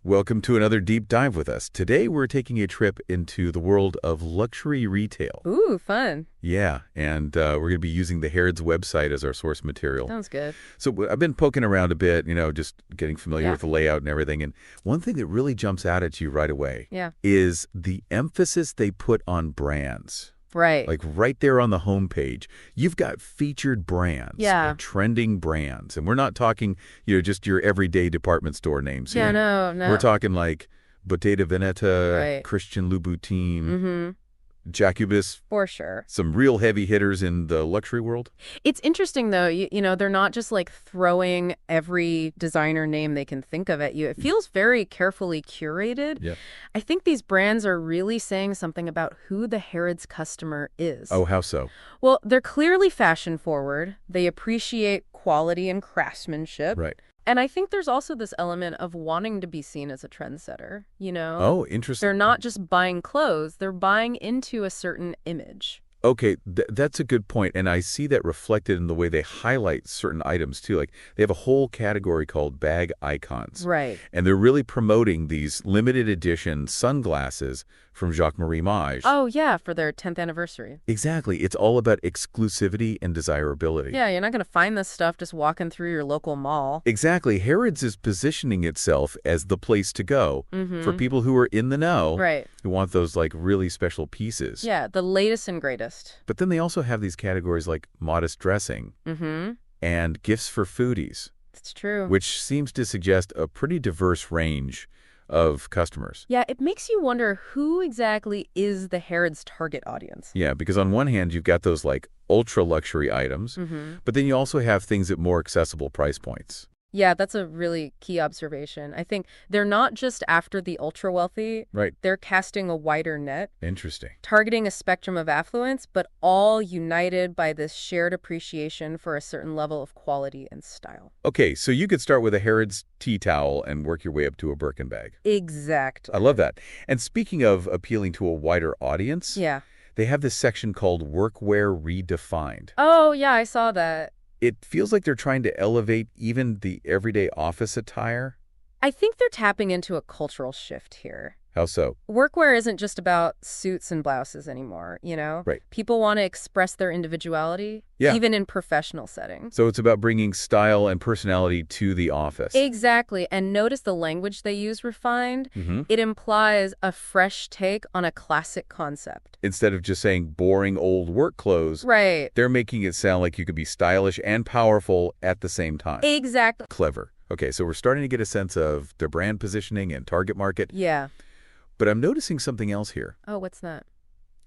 Welcome to another deep dive with us. Today we're taking a trip into the world of luxury retail. Ooh, fun. Yeah, and we're going to be using the Harrods website as our source material. Sounds good. So I've been poking around a bit, just getting familiar Yeah. with the layout and everything. And one thing that really jumps out at you right away Yeah. is the emphasis they put on brands. Right. Like right there on the homepage, you've got featured brands, Yeah. trending brands. And we're not talking, just your everyday department store names here. Yeah, no. We're talking like Bottega Veneta, Right. Christian Louboutin, Mm-hmm. Jacobus, For sure. some real heavy hitters in the luxury world. It's interesting, though. They're not just like throwing every designer name they can think of at you. It feels very carefully curated. Yeah. I think these brands are really saying something about who the Harrods customer is. Oh, how so? Well, they're clearly fashion forward. They appreciate quality and craftsmanship. Right. And I think there's also this element of wanting to be seen as a trendsetter, Oh, interesting. They're not just buying clothes, they're buying into a certain image. Okay, that's a good point, and I see that reflected in the way they highlight certain items, too. Like, they have a whole category called bag icons. Right. And they're really promoting these limited edition sunglasses from Jacques-Marie Mage. Oh, yeah, for their 10th anniversary. Exactly. It's all about exclusivity and desirability. Yeah, you're not going to find this stuff just walking through your local mall. Exactly. Harrods is positioning itself as the place to go for people who are in the know, Right. who want those, like, really special pieces. Yeah, the latest and greatest. But then they also have these categories like modest dressing and gifts for foodies, It's true. which seems to suggest a pretty diverse range of customers. Yeah, it makes you wonder who exactly is the Harrods target audience. Yeah, because on one hand, you've got those like ultra luxury items, but then you also have things at more accessible price points. Yeah, that's a really key observation. I think they're not just after the ultra wealthy. Right. They're casting a wider net, Interesting. targeting a spectrum of affluence, but all united by this shared appreciation for a certain level of quality and style. Okay, so you could start with a Harrods tea towel and work your way up to a Birkin bag. Exactly. I love that. And speaking of appealing to a wider audience, Yeah. they have this section called Workwear Redefined. Oh, yeah, I saw that. It feels like they're trying to elevate even the everyday office attire. I think they're tapping into a cultural shift here. How so? Workwear isn't just about suits and blouses anymore, Right. People want to express their individuality, Yeah. even in professional settings. So it's about bringing style and personality to the office. Exactly. And notice the language they use refined. Mhm. It implies a fresh take on a classic concept. Instead of just saying boring old work clothes, Right. they're making it sound like you could be stylish and powerful at the same time. Exactly. Clever. Okay, so we're starting to get a sense of their brand positioning and target market. Yeah. But I'm noticing something else here. Oh, what's that?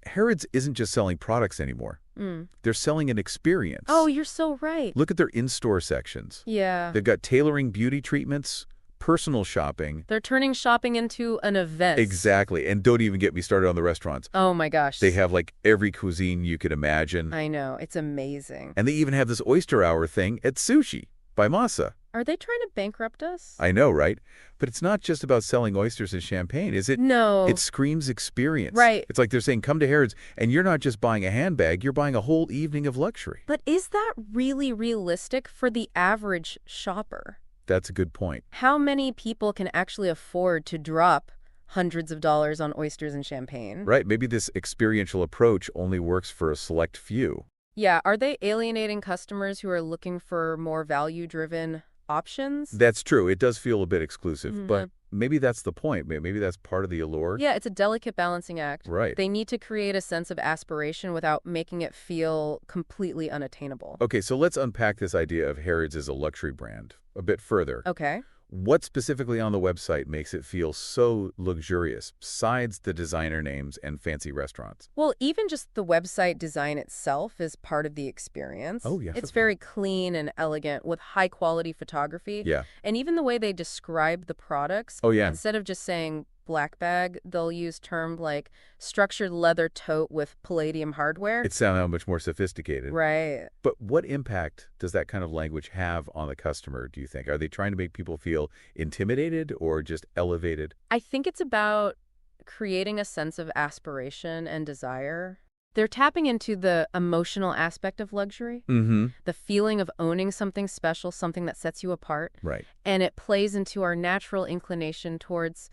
Harrods isn't just selling products anymore. Mm. They're selling an experience. Oh, you're so right. Look at their in-store sections. Yeah. They've got tailoring beauty treatments, personal shopping. They're turning shopping into an event. Exactly. And don't even get me started on the restaurants. Oh, my gosh. They have like every cuisine you could imagine. I know. It's amazing. And they even have this oyster hour thing at Sushi by Masa. Are they trying to bankrupt us? I know, right? But it's not just about selling oysters and champagne, is it? No. It screams experience. Right. It's like they're saying, come to Harrods, and you're not just buying a handbag, you're buying a whole evening of luxury. But is that really realistic for the average shopper? That's a good point. How many people can actually afford to drop hundreds of dollars on oysters and champagne? Right, maybe this experiential approach only works for a select few. Yeah, are they alienating customers who are looking for more value-driven options? That's true. It does feel a bit exclusive, Mhm. but maybe that's the point. Maybe that's part of the allure. Yeah, it's a delicate balancing act. Right. They need to create a sense of aspiration without making it feel completely unattainable. Okay, so let's unpack this idea of Harrods as a luxury brand a bit further. Okay. What specifically on the website makes it feel so luxurious, besides the designer names and fancy restaurants? Well, even just the website design itself is part of the experience. Oh, yes. It's very clean and elegant with high-quality photography. Yeah. And even the way they describe the products. Oh, yeah. Instead of just saying black bag, they'll use terms like structured leather tote with palladium hardware. It sounds much more sophisticated. Right. But what impact does that kind of language have on the customer, do you think? Are they trying to make people feel intimidated or just elevated? I think it's about creating a sense of aspiration and desire. They're tapping into the emotional aspect of luxury, Mm-hmm. the feeling of owning something special, something that sets you apart. Right. And it plays into our natural inclination towards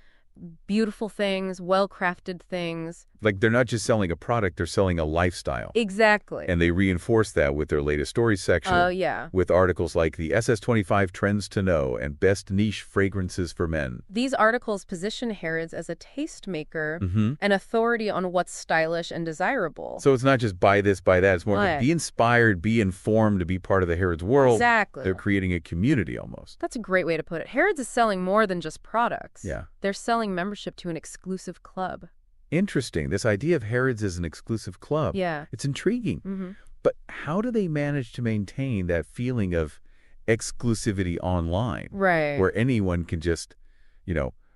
beautiful things, well-crafted things. Like they're not just selling a product, they're selling a lifestyle. Exactly. And they reinforce that with their latest stories section. Oh, yeah. With articles like the SS25 Trends to Know and Best Niche Fragrances for Men. These articles position Harrods as a tastemaker, Mm-hmm. an authority on what's stylish and desirable. So it's not just buy this, buy that. It's more like Right. be inspired, be informed to be part of the Harrods world. Exactly. They're creating a community almost. That's a great way to put it. Harrods is selling more than just products. Yeah. They're selling membership to an exclusive club. Interesting. This idea of Harrods as an exclusive club. Yeah. It's intriguing. Mm-hmm. But how do they manage to maintain that feeling of exclusivity online? Right. Where anyone can just,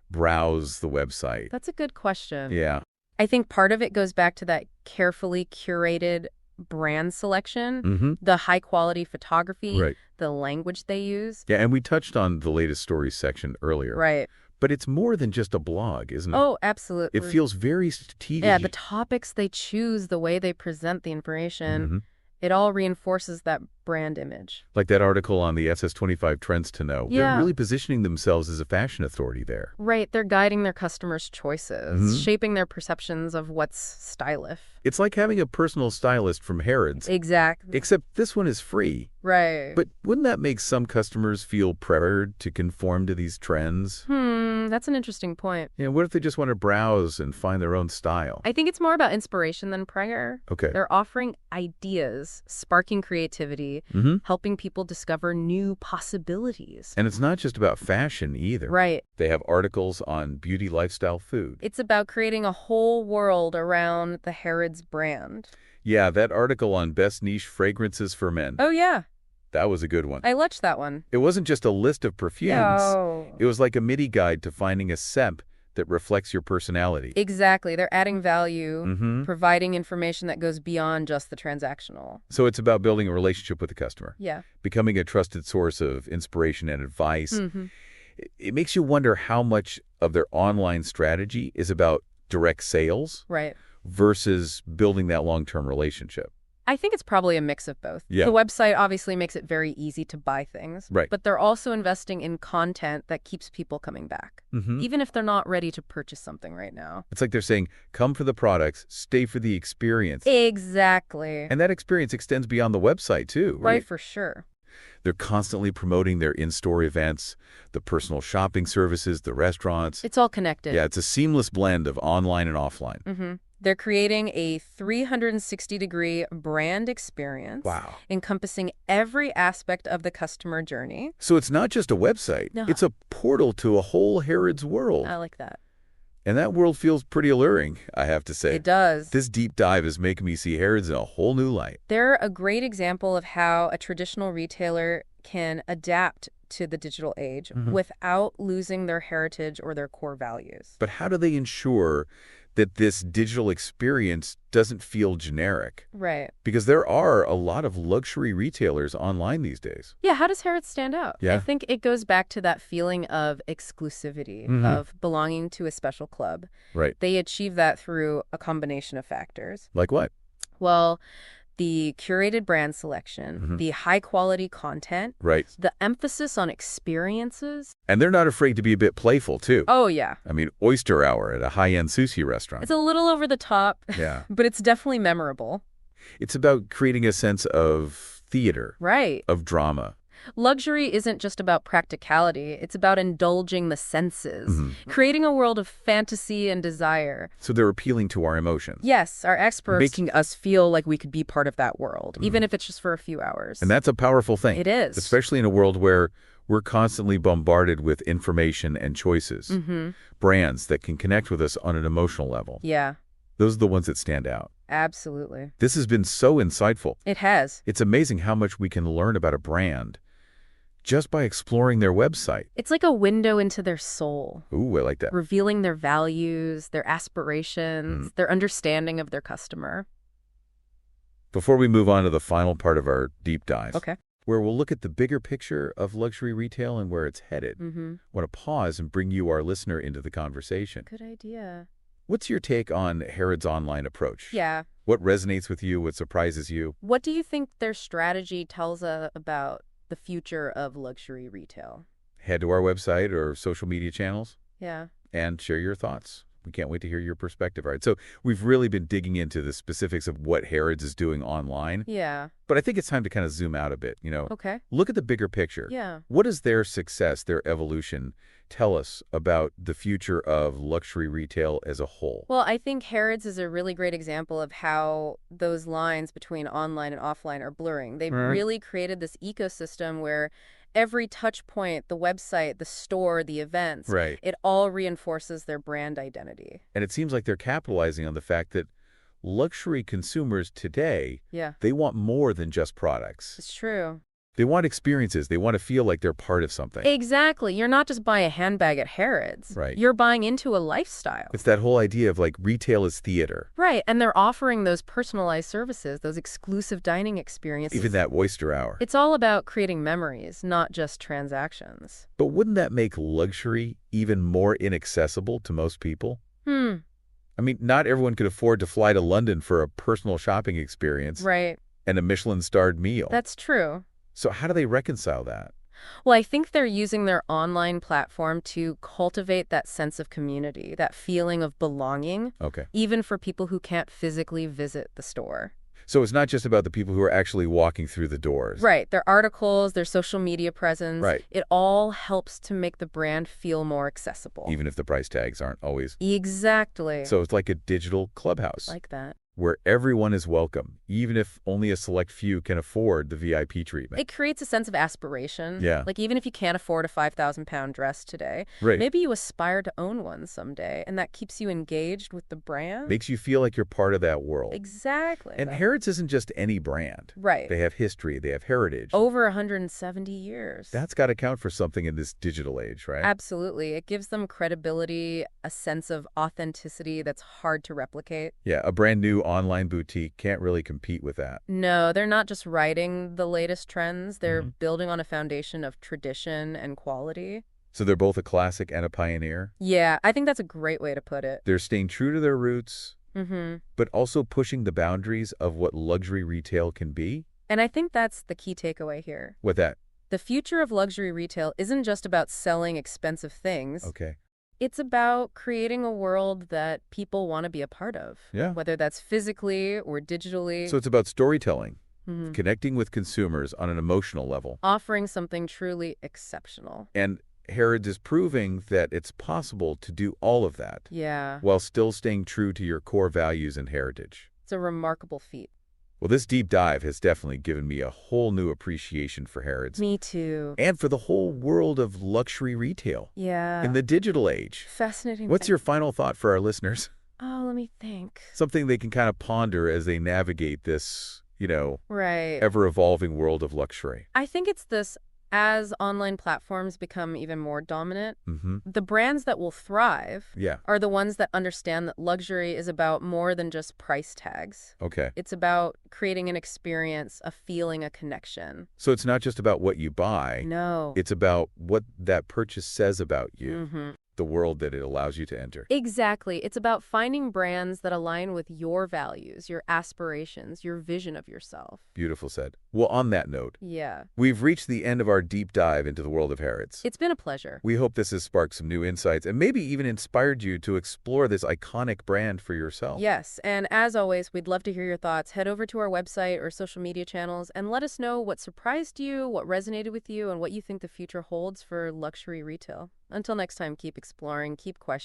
browse the website. That's a good question. Yeah. I think part of it goes back to that carefully curated brand selection, Mm-hmm. the high-quality photography, Right. the language they use. Yeah, and we touched on the latest stories section earlier. Right. But it's more than just a blog, isn't it? Oh, absolutely. It feels very strategic. Yeah, the topics they choose, the way they present the information, Mhm. it all reinforces that brand image. Like that article on the SS25 Trends to Know. Yeah. They're really positioning themselves as a fashion authority there. Right, they're guiding their customers' choices, Mhm. shaping their perceptions of what's stylish. It's like having a personal stylist from Harrods, Exactly. except this one is free. Right. But wouldn't that make some customers feel pressured to conform to these trends? That's an interesting point. What if they just want to browse and find their own style? I think it's more about inspiration than prayer. Okay. They're offering ideas, sparking creativity, Mm-hmm. helping people discover new possibilities. And it's not just about fashion either. Right. They have articles on beauty, lifestyle, food. It's about creating a whole world around the Harrods brand. Yeah, that article on best niche fragrances for men. Oh, yeah. That was a good one. I watched that one. It wasn't just a list of perfumes. No. It was like a MIDI guide to finding a scent that reflects your personality. Exactly. They're adding value, Mm-hmm. providing information that goes beyond just the transactional. So it's about building a relationship with the customer, Yeah. becoming a trusted source of inspiration and advice. Mm-hmm. It makes you wonder how much of their online strategy is about direct sales Right. versus building that long-term relationship. I think it's probably a mix of both. Yeah. The website obviously makes it very easy to buy things. Right. But they're also investing in content that keeps people coming back, Mm-hmm. even if they're not ready to purchase something right now. It's like they're saying, come for the products, stay for the experience. Exactly. And that experience extends beyond the website, too. Right, for sure. They're constantly promoting their in-store events, the personal shopping services, the restaurants. It's all connected. Yeah, it's a seamless blend of online and offline. Mm-hmm. They're creating a 360-degree brand experience. Wow. Encompassing every aspect of the customer journey. So it's not just a website. No. It's a portal to a whole Harrods world. I like that. And that world feels pretty alluring, I have to say. It does. This deep dive is making me see Harrods in a whole new light. They're a great example of how a traditional retailer can adapt to the digital age without losing their heritage or their core values. But how do they ensure that this digital experience doesn't feel generic? Right. Because there are a lot of luxury retailers online these days. Yeah, how does Harrods stand out? Yeah. I think it goes back to that feeling of exclusivity, of belonging to a special club. Right. They achieve that through a combination of factors. Like what? Well, the curated brand selection, the high-quality content, Right. the emphasis on experiences. And they're not afraid to be a bit playful, too. Oh, yeah. I mean, oyster hour at a high-end sushi restaurant. It's a little over the top, Yeah. but it's definitely memorable. It's about creating a sense of theater, Right. of drama. Luxury isn't just about practicality. It's about indulging the senses, creating a world of fantasy and desire. So they're appealing to our emotions. Yes, our experts making us feel like we could be part of that world, even if it's just for a few hours. And that's a powerful thing. It is. Especially in a world where we're constantly bombarded with information and choices. Brands that can connect with us on an emotional level. Yeah, Those are the ones that stand out. absolutely. This has been so insightful. It has. It's amazing how much we can learn about a brand just by exploring their website. It's like a window into their soul, Ooh, I like that. revealing their values, their aspirations, their understanding of their customer. Before we move on to the final part of our deep dive, Okay. where we'll look at the bigger picture of luxury retail and where it's headed, I want to pause and bring you, our listener, into the conversation. Good idea. What's your take on Harrod's online approach? Yeah. What resonates with you? What surprises you? What do you think their strategy tells us about the future of luxury retail? Head to our website or social media channels Yeah. and share your thoughts. We can't wait to hear your perspective. All right, so we've really been digging into the specifics of what Harrods is doing online, Yeah. but I think it's time to kind of zoom out a bit, Okay. Look at the bigger picture. Yeah. What does their success, their evolution, tell us about the future of luxury retail as a whole? Well, I think Harrods is a really great example of how those lines between online and offline are blurring. They've Right. really created this ecosystem where every touch point, the website, the store, the events, Right. it all reinforces their brand identity. And it seems like they're capitalizing on the fact that luxury consumers today, Yeah, they want more than just products. it's true. They want experiences. They want to feel like they're part of something. Exactly. You're not just buying a handbag at Harrods. Right. You're buying into a lifestyle. It's that whole idea of like retail is theater. Right. And they're offering those personalized services, those exclusive dining experiences. Even that oyster hour. It's all about creating memories, not just transactions. But wouldn't that make luxury even more inaccessible to most people? I mean, not everyone could afford to fly to London for a personal shopping experience Right. and a Michelin-starred meal. That's true. So how do they reconcile that? Well, I think they're using their online platform to cultivate that sense of community, that feeling of belonging, Okay. even for people who can't physically visit the store. So it's not just about the people who are actually walking through the doors. Right. Their articles, their social media presence, Right. it all helps to make the brand feel more accessible. Even if the price tags aren't always. Exactly. So it's like a digital clubhouse Like that. where everyone is welcome, even if only a select few can afford the VIP treatment. It creates a sense of aspiration. Yeah. Like even if you can't afford a 5,000-pound dress today, Right. maybe you aspire to own one someday, and that keeps you engaged with the brand. Makes you feel like you're part of that world. Exactly. And Harrods isn't just any brand. Right. They have history. They have heritage. Over 170 years. That's got to count for something in this digital age, right? Absolutely. It gives them credibility, a sense of authenticity that's hard to replicate. Yeah, a brand new online boutique can't really compete with that. No, they're not just riding the latest trends. They're Mhm. building on a foundation of tradition and quality. So they're both a classic and a pioneer. Yeah, I think that's a great way to put it. They're staying true to their roots, but also pushing the boundaries of what luxury retail can be. And I think that's the key takeaway here. With that, The future of luxury retail isn't just about selling expensive things. okay. It's about creating a world that people want to be a part of. Yeah. Whether that's physically or digitally. So it's about storytelling, Mhm. connecting with consumers on an emotional level. Offering something truly exceptional. And Harrods is proving that it's possible to do all of that Yeah. while still staying true to your core values and heritage. It's a remarkable feat. Well, this deep dive has definitely given me a whole new appreciation for Harrods Me too. and for the whole world of luxury retail Yeah. in the digital age. Fascinating. What's your final thought for our listeners? Oh, let me think. Something they can kind of ponder as they navigate this, Right. ever-evolving world of luxury. I think it's this, as online platforms become even more dominant, Mm-hmm. the brands that will thrive Yeah. are the ones that understand that luxury is about more than just price tags. Okay. It's about creating an experience, a feeling, a connection. So it's not just about what you buy. No. It's about what that purchase says about you, Mm-hmm. the world that it allows you to enter. Exactly. It's about finding brands that align with your values, your aspirations, your vision of yourself. Beautiful said. Well, on that note, Yeah. we've reached the end of our deep dive into the world of Harrods. It's been a pleasure. We hope this has sparked some new insights and maybe even inspired you to explore this iconic brand for yourself. Yes, and as always, we'd love to hear your thoughts. Head over to our website or social media channels and let us know what surprised you, what resonated with you, and what you think the future holds for luxury retail. Until next time, keep exploring, keep questioning.